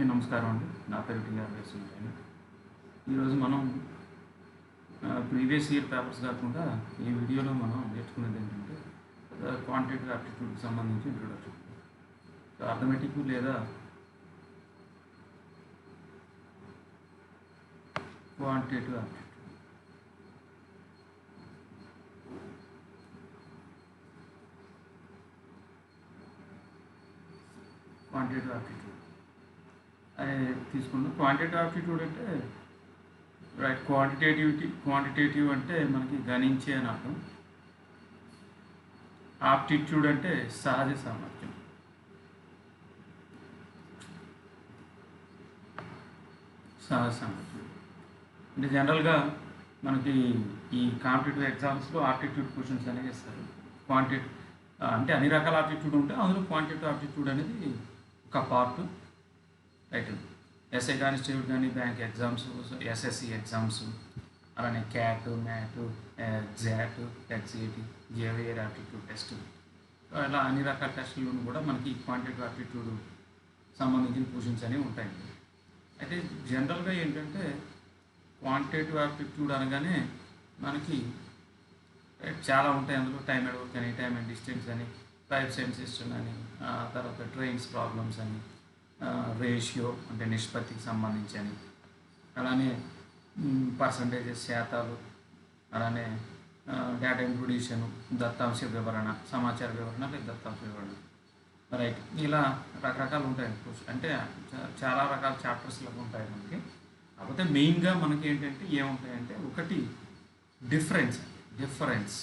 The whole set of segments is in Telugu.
అందరికీ నమస్కారం అండి. నా పేరు టీఆర్ వేసుకుంటాను. ఈరోజు మనం ప్రీవియస్ ఇయర్ పేపర్స్ కాకుండా ఈ వీడియోలో మనం నేర్చుకునేది ఏంటంటే క్వాంటిటేటివ్ యాప్టిట్యూడ్కి సంబంధించి ఇంట్రొడక్షన్. సో అర్థమెటిక్ లేదా క్వాంటిటేటివ్ యాప్టిట్యూడ్. క్వాంటిటేటివ్ యాప్టిట్యూడ్ తీసుకున్నాం. క్వాంటిటేటివ్ యాప్టిట్యూడ్ అంటే రైట్ క్వాంటిటేటివ్ అంటే మనకి గణించే అని అర్థం. ఆప్టిట్యూడ్ అంటే సహజ సామర్థ్యం. సహజ సామర్థ్యం అంటే జనరల్గా మనకి ఈ కాంపిటేటివ్ ఎగ్జామ్స్లో ఆప్టిట్యూడ్ క్వశ్చన్స్ అనేవి ఇస్తారు. అంటే అన్ని రకాల ఆప్టిట్యూడ్ ఉంటాయి, అందులో క్వాంటిటేటివ్ ఆప్టిట్యూడ్ అనేది ఒక పార్ట్. రైట్, ఎస్ఐ కానిస్టేబుల్ కానీ బ్యాంక్ ఎగ్జామ్స్, ఎస్ఎస్సి ఎగ్జామ్స్, అలానే క్యాట్, మ్యాట్, ఎగ్జాట్, ఎగ్జేటి, జేవియర్ ఆప్టిట్యూడ్ టెస్ట్, ఇలా అన్ని రకాల టెస్టులను కూడా మనకి క్వాంటిటేటివ్ ఆప్టిట్యూడ్ సంబంధించిన క్వశ్చన్స్ అనేవి ఉంటాయండి. అయితే జనరల్గా ఏంటంటే క్వాంటిటేటివ్ ఆప్టిట్యూడ్ అనగానే మనకి చాలా ఉంటాయి. అందులో టైం అండ్ వర్క్ అని, టైం అండ్ డిస్టెన్స్ అని, పైప్స్ అండ్ సిస్టమ్ అని, తర్వాత ట్రైన్స్ ప్రాబ్లమ్స్ అని, రేషియో అంటే నిష్పత్తికి సంబంధించి అని, అలానే పర్సంటేజెస్ శాతాలు, అలానే డేటా ఇంట్రొడ్యూషను, దత్తాంశ వివరణ, సమాచార వివరణ లేదా దత్తాంశ వివరణ, రైట్, ఇలా రకరకాలు ఉంటాయి. అంటే చాలా రకాల చాప్టర్స్లో ఉంటాయి మనకి. కాకపోతే మెయిన్గా మనకి ఏంటంటే ఏముంటాయంటే ఒకటి డిఫరెన్స్,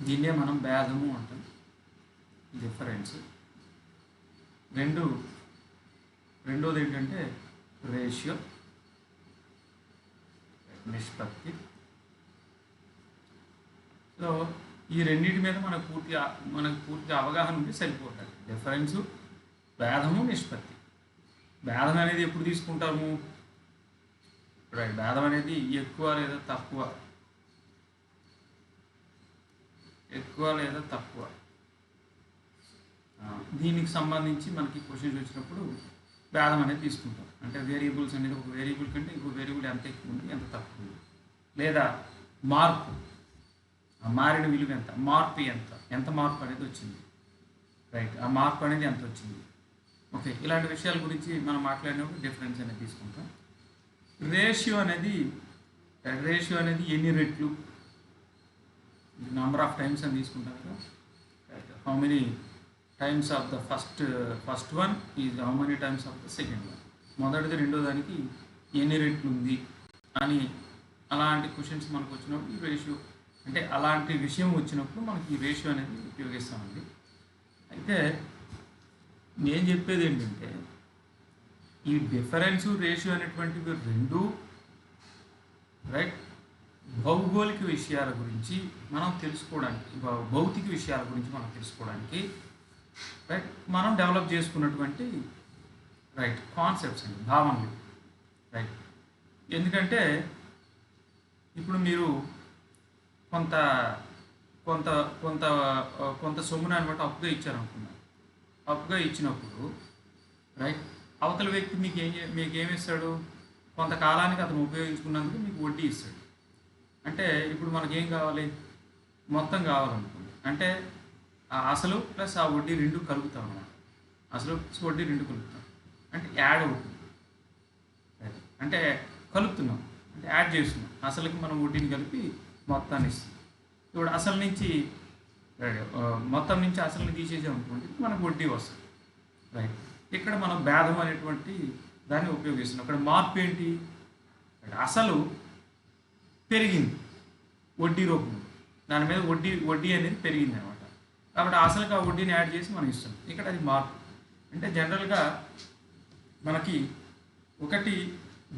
దీన్నే మనం భేదము అంటాం, డిఫరెన్స్. రెండోది ఏంటంటే రేషియో, నిష్పత్తి. సో ఈ రెండింటి మీద మనకు పూర్తిగా అవగాహన ఉంటే సరిపోతుంది. డిఫరెన్సు, భేదము, నిష్పత్తి. భేదం అనేది ఎప్పుడు తీసుకుంటాము? రైట్, భేదం అనేది ఎక్కువ లేదా తక్కువ, దీనికి సంబంధించి మనకి క్వశ్చన్స్ వచ్చినప్పుడు భేదం అనేది తీసుకుంటాం. అంటే వేరియబుల్స్ అనేది ఒక వేరియబుల్ కంటే ఇంకో వేరియబుల్ ఎంత ఎక్కువ ఉంది, ఎంత తక్కువ ఉంది, లేదా మార్పు, మారిన విలువ ఎంత, ఎంత మార్పు అనేది వచ్చింది, రైట్, ఆ మార్పు అనేది ఎంత వచ్చింది. ఓకే, ఇలాంటి విషయాల గురించి మనం మాట్లాడినప్పుడు డిఫరెన్స్ అనేది తీసుకుంటాం. రేషియో అనేది ఎన్ని రెట్లు, నెంబర్ ఆఫ్ టైమ్స్ అని తీసుకుంటాం కదా. Right, how many times of the first one is how many times of the second one. మొదటిది రెండో దానికి ఎన్ని రెట్లు ఉంది అని, అలాంటి క్వశ్చన్స్ మనకు వచ్చినప్పుడు ఈ రేషియో అంటే అలాంటి విషయం వచ్చినప్పుడు మనకి ఈ రేషియో అనేది ఉపయోగిస్తామండి. అయితే నేను చెప్పేది ఏంటంటే ఈ డిఫరెన్సు, రేషియో అనేటువంటివి రెండు రైట్ భౌగోళిక విషయాల గురించి మనం తెలుసుకోవడానికి, భౌతిక విషయాల గురించి మనం తెలుసుకోవడానికి రైట్ మనం డెవలప్ చేసుకున్నటువంటి రైట్ కాన్సెప్ట్స్ అండి, భావనలు. రైట్, ఎందుకంటే ఇప్పుడు మీరు కొంత కొంత కొంత కొంత సొమ్మును అనమాట అప్పుగా ఇచ్చారనుకున్నారు. అప్పుగా ఇచ్చినప్పుడు రైట్ అవతల వ్యక్తి మీకు ఏమిస్తాడు? కొంతకాలానికి అతను ఉపయోగించుకున్నందుకు మీకు వడ్డీ ఇస్తాడు. అంటే ఇప్పుడు మనకేం కావాలి? మొత్తం కావాలనుకోండి. అంటే ఆ అసలు ప్లస్ ఆ వడ్డీ రెండు కలుపుతాం అన్నమాట. అసలు ప్లస్ వడ్డీ రెండు కలుపుతాం అంటే యాడ్ అవుతుంది. అంటే కలుపుతున్నాం అంటే యాడ్ చేస్తున్నాం. అసలుకి మనం వడ్డీని కలిపి మొత్తాన్ని ఇస్తాం. ఇప్పుడు మొత్తం నుంచి అసలుని తీసేసామనుకోండి, మనకు వడ్డీ వస్తుంది. రైట్, ఇక్కడ మనం భేదం అనేటువంటి దాన్ని ఉపయోగిస్తున్నాం. అక్కడ మార్పు ఏంటి? అసలు పెరిగింది వడ్డీ రూపంలో, దాని మీద వడ్డీ అనేది పెరిగింది అనమాట. కాబట్టి అసలుకి ఆ వడ్డీని యాడ్ చేసి మనం ఇస్తాం. ఇక్కడ అది మార్పు. అంటే జనరల్గా మనకి ఒకటి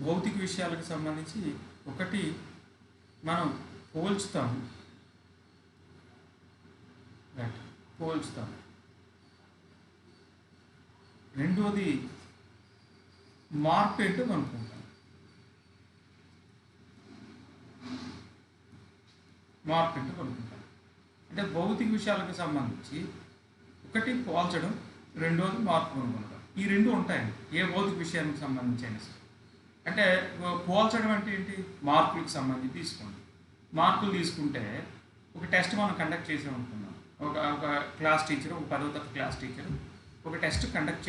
భౌతిక విషయాలకు సంబంధించి ఒకటి మనం పోల్చుతాము. రైట్, పోల్చుతాము. రెండోది మార్పు ఏంటో కనుక్కుంటాం. అంటే భౌతిక విషయాలకు సంబంధించి ఒకటి పోల్చడం, రెండోది మార్పు కనుగొనడం. ఈ రెండు ఉంటాయండి ఏ భౌతిక విషయానికి సంబంధించి అయినా సరే. అంటే పోల్చడం అంటే ఏంటి, మార్కులకు సంబంధించి తీసుకోండి. మార్కులు తీసుకుంటే ఒక టెస్ట్ మనం కండక్ట్ చేసామనుకున్నాం. ఒక ఒక క్లాస్ టీచర్, ఒక 10వ తరగతి క్లాస్ టీచర్ ఒక టెస్ట్ కండక్ట్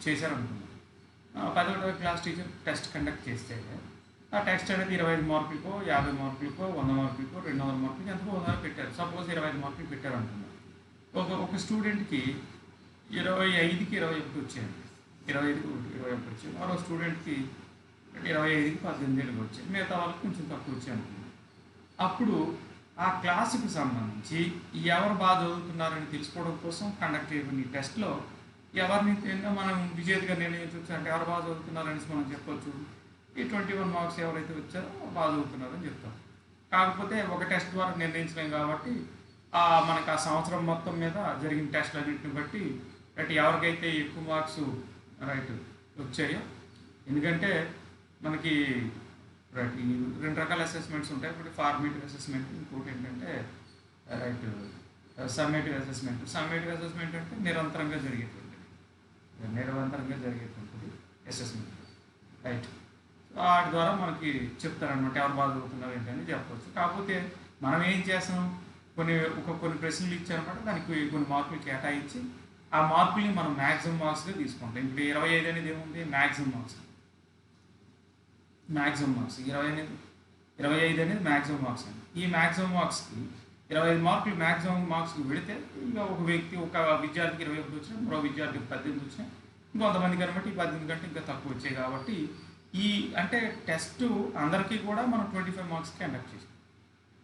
చేశారనుకున్నాం. 10వ తరగతి క్లాస్ టీచర్ టెస్ట్ కండక్ట్ చేస్తే ఆ టెస్ట్ అనేది 25 మార్కులకో, 50 మార్కులకో, 100 మార్కులకో, 200 మార్కులకి ఎంతకో ఉదాహరణ పెట్టారు. సపోజ్ 25 మార్కులు పెట్టారు అనుకున్నాం. ఒక స్టూడెంట్కి 25కి 21 వచ్చాయండి. 25కి 21 వచ్చాయి. మరో స్టూడెంట్కి 25కి 18 వచ్చాయి. మిగతా వాళ్ళకి కొంచెం తక్కువ వచ్చాయి అనుకున్నాం. అప్పుడు ఆ క్లాసుకు సంబంధించి ఎవరు బాగా చదువుతున్నారని తెలుసుకోవడం కోసం కండక్ట్ చేయబడిన ఈ టెస్ట్లో ఎవరిని మనం విజేతగా నిర్ణయించవచ్చు. అంటే ఎవరు బాగా చదువుతున్నారని మనం చెప్పొచ్చు. ఈ 21 మార్క్స్ ఎవరైతే వచ్చారో బాగా చదువుతున్నారని చెప్తాం. కాకపోతే ఒక టెస్ట్ ద్వారా నిర్ణయించలేం కాబట్టి మనకు ఆ సంవత్సరం మొత్తం మీద జరిగిన టెస్టులన్నింటిని బట్టి ఎవరికైతే ఎక్కువ మార్క్స్ వచ్చాయో, ఎందుకంటే మనకి ఈ 2 రకాల అసెస్మెంట్స్ ఉంటాయి. ఒకటి ఫార్మేటివ్ అసెస్మెంట్, ఇంకోటి ఏంటంటే సమ్మేటివ్ అసెస్మెంట్. సమ్మేటివ్ అసెస్మెంట్ అంటే నిరంతరంగా జరిగేటువంటిది అసెస్మెంట్. వాటి ద్వారా మనకి చెప్తారనమాట ఎవరు బాగా చదువుతున్నారు ఏంటని చెప్పవచ్చు. కాకపోతే మనం ఏం చేస్తాం, కొన్ని ప్రశ్నలు ఇచ్చారనమాట, దానికి కొన్ని మార్కులు కేటాయించి ఆ మార్కుల్ని మనం మ్యాక్సిమం మార్క్స్గా తీసుకుంటాం. ఇప్పుడు 25 అనేది ఏముంది, మ్యాక్సిమం మార్క్స్. 25 అనేది మ్యాక్సిమం మార్క్స్ అండి. ఈ మ్యాక్సిమం మార్క్స్కి 25 మార్కులు మ్యాక్సిమం మార్క్స్కి పెడితే ఇక ఒక విద్యార్థికి 21 వచ్చినా, మరో విద్యార్థికి 18 వచ్చినా, ఇంకొంతమందికి అనమాట ఈ 18 కంటే ఇంకా తక్కువ వచ్చాయి. కాబట్టి అంటే టెస్ట్ అందరికీ కూడా మనం 25 మార్క్స్కి కండక్ట్ చేసాం.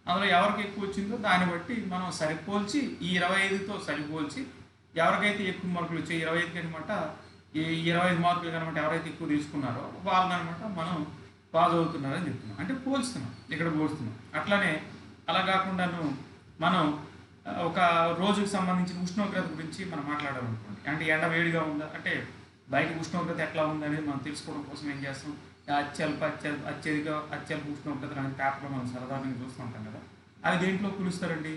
అందులో ఎవరికి ఎక్కువ వచ్చిందో దాన్ని బట్టి మనం సరిపోల్చి ఈ 25తో సరిపోల్చి ఎవరికైతే ఎక్కువ మార్కులు వచ్చాయి 25కి అనమాట, ఈ 25 మార్కులు కనమాట ఎవరైతే ఎక్కువ తీసుకున్నారో వాళ్ళనమాట మనం బాగా చదువుతున్నారని చెప్తున్నాం. అంటే పోల్చుతున్నాం, ఇక్కడ పోల్చుతున్నాం. అట్లానే అలా కాకుండాను మనం ఒక రోజుకు సంబంధించిన ఉష్ణోగ్రత గురించి మనం మాట్లాడాలనుకోండి. అంటే ఎండ వేడిగా ఉందా, అంటే బయట ఉష్ణోగ్రత ఎట్లా ఉందనేది మనం తెలుసుకోవడం కోసం ఏం చేస్తాం, అత్యల్ప ఉష్ణోగ్రత అనేది పేపర్లో మనం సరదాగా చూస్తూ ఉంటాం కదా. అది దేంట్లో కొలుస్తారండి,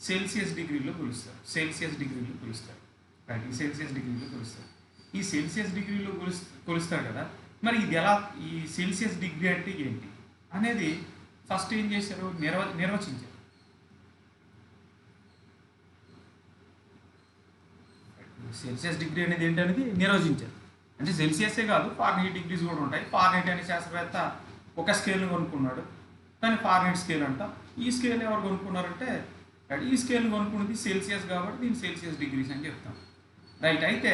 సెల్సియస్ డిగ్రీలో కొలుస్తారు. ఈ సెల్సియస్ డిగ్రీలో కొలుస్తారు కదా. మరి ఇది ఎలా, ఈ సెల్సియస్ డిగ్రీ అంటే ఏంటి అనేది ఫస్ట్ ఏం చేశారు, నిర్వచించారు. సెల్సియస్ డిగ్రీ అనేది ఏంటనేది నిర్వచించారు. అంటే సెల్సియసే కాదు, ఫారెన్హీట్ డిగ్రీస్ కూడా ఉంటాయి. ఫారెన్హీట్ అనే శాస్త్రవేత్త ఒక స్కేల్ని కొనుక్కున్నాడు, కానీ ఫారెన్హీట్ స్కేల్ అంట. ఈ స్కేల్ ఎవరు కొనుక్కున్నారంటే, ఈ స్కేల్ని కొనుక్కున్నది సెల్సియస్ కాబట్టి దీన్ని సెల్సియస్ డిగ్రీస్ అని చెప్తాం. అయితే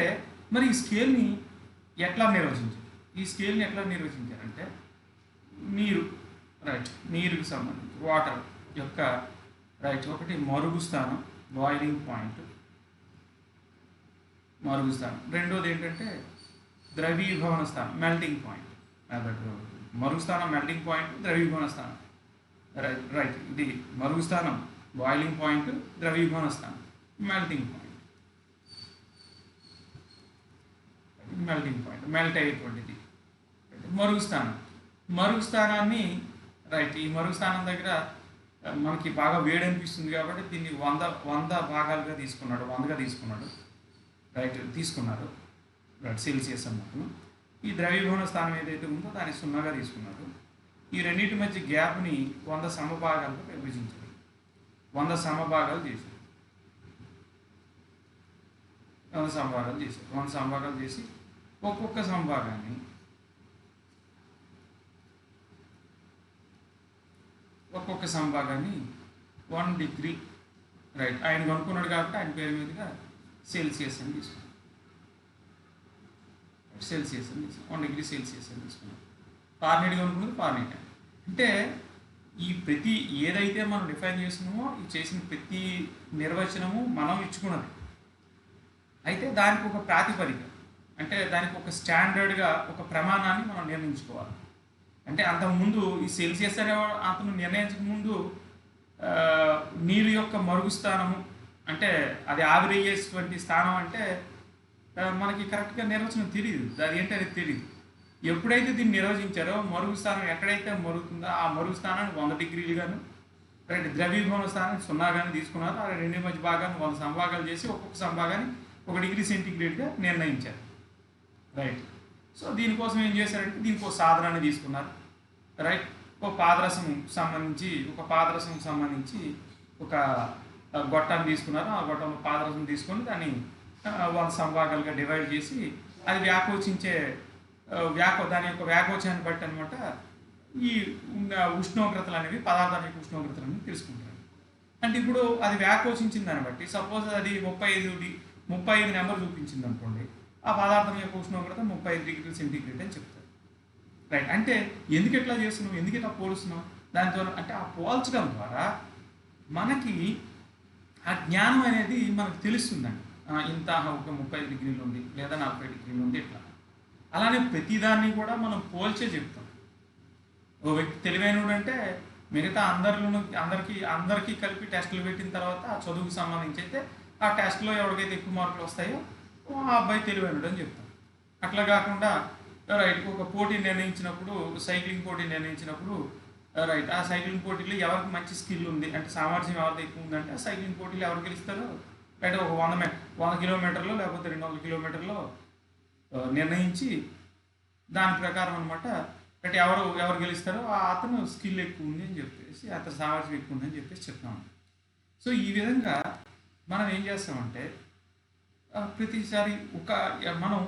మరి ఈ స్కేల్ని ఎట్లా నిర్వచించారంటే నీరుకి సంబంధించి వాటర్ యొక్క ఒకటి మరుగుస్థానం, బాయిలింగ్ పాయింట్, రెండోది ఏంటంటే ద్రవీభవన స్థానం, మెల్టింగ్ పాయింట్. మరుగుస్థానం, మెల్టింగ్ పాయింట్, ద్రవీభవన స్థానం. ఇది మరుగుస్థానం, బాయిలింగ్ పాయింట్, ద్రవీభవన స్థానం, మెల్టింగ్ పాయింట్. మెల్ట్ అయ్యేటువంటిది మరుగుస్థానాన్ని ఈ మరుగుస్థానం దగ్గర మనకి బాగా వేడి అనిపిస్తుంది కాబట్టి దీన్ని 100 భాగాలుగా తీసుకున్నాడు, 100గా తీసుకున్నారు. సెల్సియస్ అన్నమాట. ఈ ద్రవీభవన స్థానం ఏదైతే ఉందో దాన్ని 0గా తీసుకున్నారు. ఈ రెండింటి మధ్య గ్యాప్ని 100 సమభాగాలుగా విభజించారు. 100 సమభాగాలు చేశారు. 100 సమభాగాలు చేసి ఒక్కొక్క సమభాగాన్ని 1 డిగ్రీ ఆయన కనుక్కున్నాడు కాబట్టి ఆయన పేరు మీదుగా సెల్సియస్ అని తీసుకున్నాం. 1 డిగ్రీ సెల్సియస్ అని తీసుకున్నాం. ఫారెన్హీట్ కనుక్కున్నది ఫారెన్హీట్. అంటే ఈ ప్రతి ఏదైతే మనం డిఫైన్ చేస్తున్నామో ఈ చేసిన ప్రతి నిర్వచనము మనం ఇచ్చుకున్నది. అయితే దానికి ఒక ప్రాతిపదిక, అంటే దానికి ఒక స్టాండర్డ్గా ఒక ప్రమాణాన్ని మనం నిర్ణయించుకోవాలి. అంటే అంతకుముందు ఈ సెల్సియస్ అనే అతను నిర్ణయించక ముందు నీరు యొక్క మరుగు స్థానము, అంటే అది ఆవిరయ్యేటువంటి స్థానం అంటే మనకి కరెక్ట్గా నిర్వచనం తెలియదు, అది ఏంటనేది తెలియదు. ఎప్పుడైతే దీన్ని నిర్వచించారో మరుగు స్థానం ఎక్కడైతే మరుగుతుందో ఆ మరుగు స్థానాన్ని 100 డిగ్రీలు గాను, ద్రవీభవన స్థానాన్ని 0 గాను తీసుకున్నారు. ఆ రెండు మధ్య భాగాన్ని 100 సంభాగాలు చేసి ఒక్కొక్క సంభాగాన్ని 1 డిగ్రీ సెంటీగ్రేడ్గా నిర్ణయించారు. రైట్. సో దీనికోసం ఏం చేశారంటే దీనికి ఒక సాధనాన్ని తీసుకున్నారు. రైట్. ఒక పాదరసం సంబంధించి ఒక గొట్టాన్ని తీసుకున్నారు. ఆ గొట్టంలో పాదరసం తీసుకొని దాన్ని 100 సంభాగాలుగా డివైడ్ చేసి అది వ్యాకోచించే దాని యొక్క వ్యాకోచాన్ని బట్టి అనమాట ఈ ఉష్ణోగ్రతలు అనేవి పదార్థాల యొక్క ఉష్ణోగ్రతలు అనేవి తెలుసుకుంటారు. అంటే ఇప్పుడు అది వ్యాకోచించిన దాన్ని బట్టి సపోజ్ అది 35 నెంబర్ చూపించింది అనుకోండి, ఆ పదార్థం యొక్క ఉష్ణోగ్రత 35 డిగ్రీల సెంటీగ్రేడ్ అని చెప్తారు. రైట్. అంటే ఎందుకు ఎట్లా చేస్తున్నావు, ఎందుకు ఇట్లా పోలుస్తున్నావు దానితో అంటే ఆ పోల్చడం ద్వారా మనకి ఆ జ్ఞానం అనేది మనకు తెలుస్తుందండి. ఇంత ఒక 35 డిగ్రీలు ఉంది లేదా 40 డిగ్రీలు ఉంది ఇట్లా. అలానే ప్రతిదాన్ని కూడా మనం పోల్చే చెప్తాం. ఓ వ్యక్తి తెలివైనడు అంటే మిగతా అందరికీ కలిపి టెస్టులు పెట్టిన తర్వాత ఆ చదువుకు సంబంధించి అయితే ఆ టెస్ట్లో ఎవరికైతే ఎక్కువ మార్కులు వస్తాయో ఆ అబ్బాయి తెలివైనడు అని చెప్తాం. అట్లా కాకుండా రైట్ ఒక పోటీ నిర్ణయించినప్పుడు సైక్లింగ్ పోటీ నిర్ణయించినప్పుడు రైట్ ఆ సైక్లింగ్ పోటీలో ఎవరికి మంచి స్కిల్ ఉంది అంటే సామర్థ్యం ఎవరికి ఎక్కువ ఉందంటే ఆ సైక్లింగ్ పోటీలు ఎవరు గెలుస్తారో రైట్ ఒక 100 కిలోమీటర్లో లేకపోతే 200 కిలోమీటర్లో నిర్ణయించి దాని ప్రకారం అనమాట అంటే ఎవరు గెలుస్తారో అతను స్కిల్ ఎక్కువ ఉంది అని చెప్పేసి అతని సామర్థ్యం ఎక్కువ ఉంది అని చెప్పేసి చెప్తాము. సో ఈ విధంగా మనం ఏం చేస్తామంటే ప్రతిసారి మనం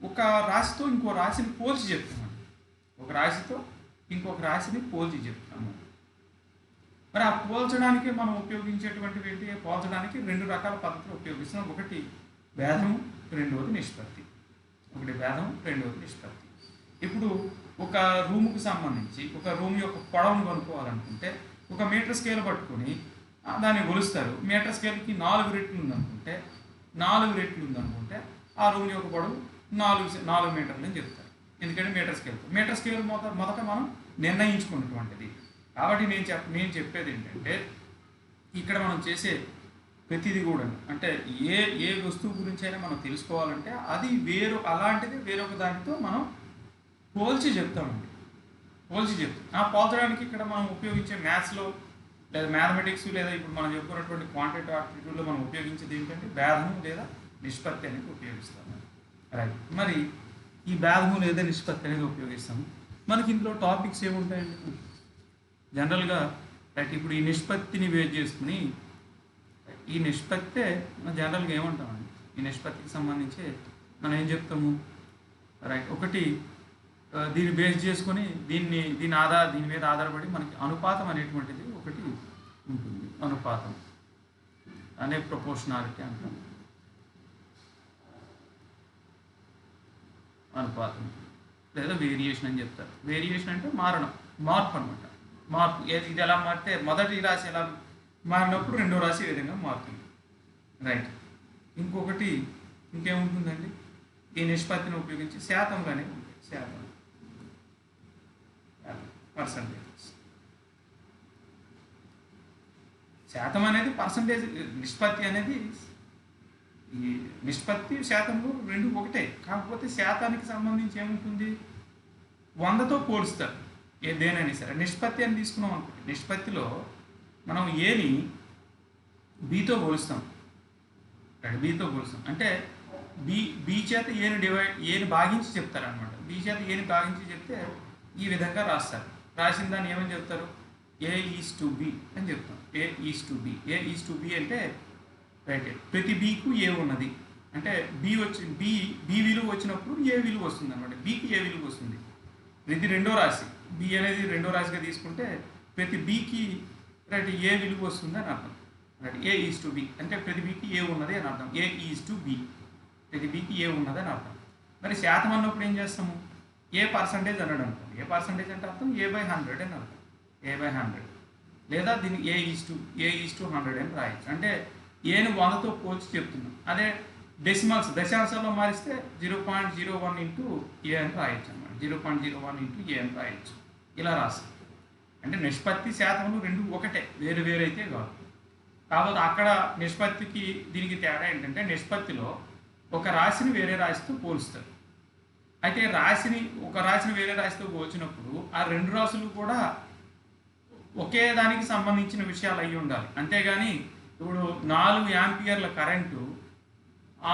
ఒక రాశితో ఇంకో రాశిని పోల్చి చెప్తామండి. ఒక రాశితో ఇంకొక రాశిని పోల్చి చెప్తాము. మరి ఆ పోల్చడానికి మనం ఉపయోగించేటువంటివి ఏంటి, పోల్చడానికి 2 రకాల పద్ధతులు ఉపయోగిస్తున్నాం. ఒకటి భేదము, రెండవది నిష్పత్తి. ఇప్పుడు ఒక రూముకు సంబంధించి ఒక రూమ్ యొక్క పొడవును కనుక్కోవాలనుకుంటే ఒక మీటర్ స్కేల్ పట్టుకొని దాన్ని కొలుస్తారు. మీటర్ స్కేల్కి 4 రెట్లు ఉందనుకుంటే ఆ రూమ్ యొక్క పొడవు 4 మీటర్లు అని చెప్తారు. ఎందుకంటే మీటర్ స్కేల్ మొదట మనం నిర్ణయించుకున్నటువంటిది. కాబట్టి నేను చెప్పేది ఏంటంటే ఇక్కడ మనం చేసే ప్రతిదీ కూడా అంటే ఏ వస్తువు గురించి అయినా మనం తెలుసుకోవాలంటే అది అలాంటిది వేరొక దానితో మనం పోల్చి చెప్తామండి. ఆ పోల్చడానికి ఇక్కడ మనం ఉపయోగించే మ్యాథ్స్లో లేదా మ్యాథమెటిక్స్ లేదా ఇప్పుడు మనం చెప్పుకున్నటువంటి క్వాంటిటేటివ్ ఆప్టిట్యూడ్లో మనం ఉపయోగించేది ఏంటంటే భేదము లేదా నిష్పత్తి అనేది ఉపయోగిస్తాము. రైట్. మరి ఈ భేదము లేదా నిష్పత్తి అనేది ఉపయోగిస్తాము. మనకి ఇందులో టాపిక్స్ ఏముంటాయండి జనరల్గా రైట్. ఇప్పుడు ఈ నిష్పత్తిని బేస్ చేసుకుని ఈ నిష్పత్తే మనం జనరల్గా ఏమంటామండి ఈ నిష్పత్తికి సంబంధించి మనం ఏం చెప్తాము రైట్. ఒకటి దీన్ని బేస్ చేసుకొని దీని మీద ఆధారపడి మనకి అనుపాతం అనేటువంటిది ఒకటి ఉంటుంది. అనుపాతం అనే ప్రపోర్షనాలిటీ అంటాం. అనుపాతం లేదా వేరియేషన్ అని చెప్తారు. వేరియేషన్ అంటే మార్పు అనమాట. ఇది ఎలా మారితే మొదటి రాశి ఎలా మారినప్పుడు రెండో రాశి ఈ విధంగా మారుతుంది. రైట్. ఇంకేముంటుందండి ఈ నిష్పత్తిని ఉపయోగించి శాతంగానే ఉంటాయి. పర్సంటేజెస్. శాతం అనేది పర్సంటేజ్, నిష్పత్తి అనేది ఈ నిష్పత్తి శాతంలో రెండు ఒకటే. కాకపోతే శాతానికి సంబంధించి ఏముంటుంది 100తో పోలుస్తారు దేనైనా సరే. నిష్పత్తి అని తీసుకున్నాం అనుకోండి, నిష్పత్తిలో మనం ఏని బీతో పోలుస్తాం. అంటే బి చేత ఏని భాగించి చెప్తారనమాట. బి చేత ఏని భాగించి చెప్తే ఈ విధంగా రాస్తారు. రాసిన దాన్ని ఏమని చెప్తారు A:B అని చెప్తాం. A:B అంటే రైట్. ప్రతి బీకు ఏ ఉన్నది అంటే బి విలువ వచ్చినప్పుడు ఏ విలువ వస్తుంది అనమాట. బీకి ఏ విలువ వస్తుంది. ఇది రెండో రాశి. బి అనేది రెండో రాశిగా తీసుకుంటే ప్రతి బీకి రైట్ ఏ విలువ వస్తుంది అని అర్థం. రైట్. A:B అంటే ప్రతి బీకి ఏ ఉన్నది అని అర్థం. A:B ప్రతి బీకి ఏ ఉన్నది అని అర్థం. మరి శాతం అన్నప్పుడు ఏం చేస్తాము ఏ పర్సంటేజ్ అన్నాడు అనుకోండి. ఏ పర్సంటేజ్ అంటే అర్థం A/100 అని అర్థం. A/100 లేదా దీన్ని A:100 అని రాయొచ్చు. అంటే ఏను 100తో పోల్చి చెప్తున్నాం. అదే దశాంశాల్లో మారిస్తే 0.01 ఇంటూ ఏ అని రాయొచ్చు అన్నమాట. 0.01 ఇంటూ ఏ అని రాయొచ్చు. ఇలా రాస్తాం. అంటే నిష్పత్తి శాతంలో రెండు ఒకటే, వేరు అయితే కాదు. కాబట్టి అక్కడ నిష్పత్తికి దీనికి తేడా ఏంటంటే నిష్పత్తిలో ఒక రాశిని వేరే రాశితో పోలుస్తారు. అయితే ఒక రాశిని వేరే రాశితో పోల్చినప్పుడు ఆ రెండు రాశులు కూడా ఒకే దానికి సంబంధించిన విషయాలు అయి ఉండాలి. అంతేగాని ఇప్పుడు 4 యాంపియర్ల కరెంటు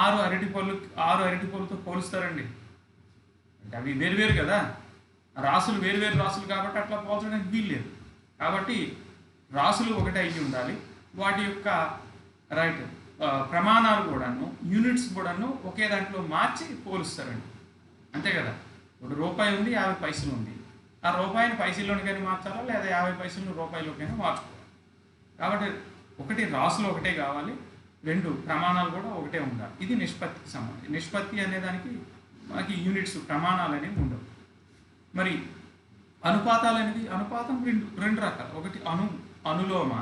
6 అరటిపళ్ళతో పోలుస్తారండి. అంటే అవి వేరువేరు కదా, రాసులు వేరువేరు రాసులు కాబట్టి అట్లా పోల్చడానికి వీలు లేదు. కాబట్టి రాసులు ఒకటే అయ్యి ఉండాలి, వాటి యొక్క రైట్ ప్రమాణాలు కూడాను, యూనిట్స్ కూడాను ఒకే దాంట్లో మార్చి పోలుస్తారండి, అంతే కదా. ఇప్పుడు రూపాయి ఉంది, 50 పైసలు ఉంది, ఆ రూపాయిని పైసల్లోనికైనా మార్చాలా లేదా 50 పైసలు రూపాయలకైనా మార్చుకోవాలి. కాబట్టి ఒకటి రాసులు ఒకటే కావాలి, రెండు ప్రమాణాలు కూడా ఒకటే ఉండాలి. ఇది నిష్పత్తికి సంబంధించి. నిష్పత్తి అనేదానికి మనకి యూనిట్స్ ప్రమాణాలు అనేవి ఉండవు. మరి అనుపాతాలు అనేది, అనుపాతం రెండు రకాలు, ఒకటి అనులోమ,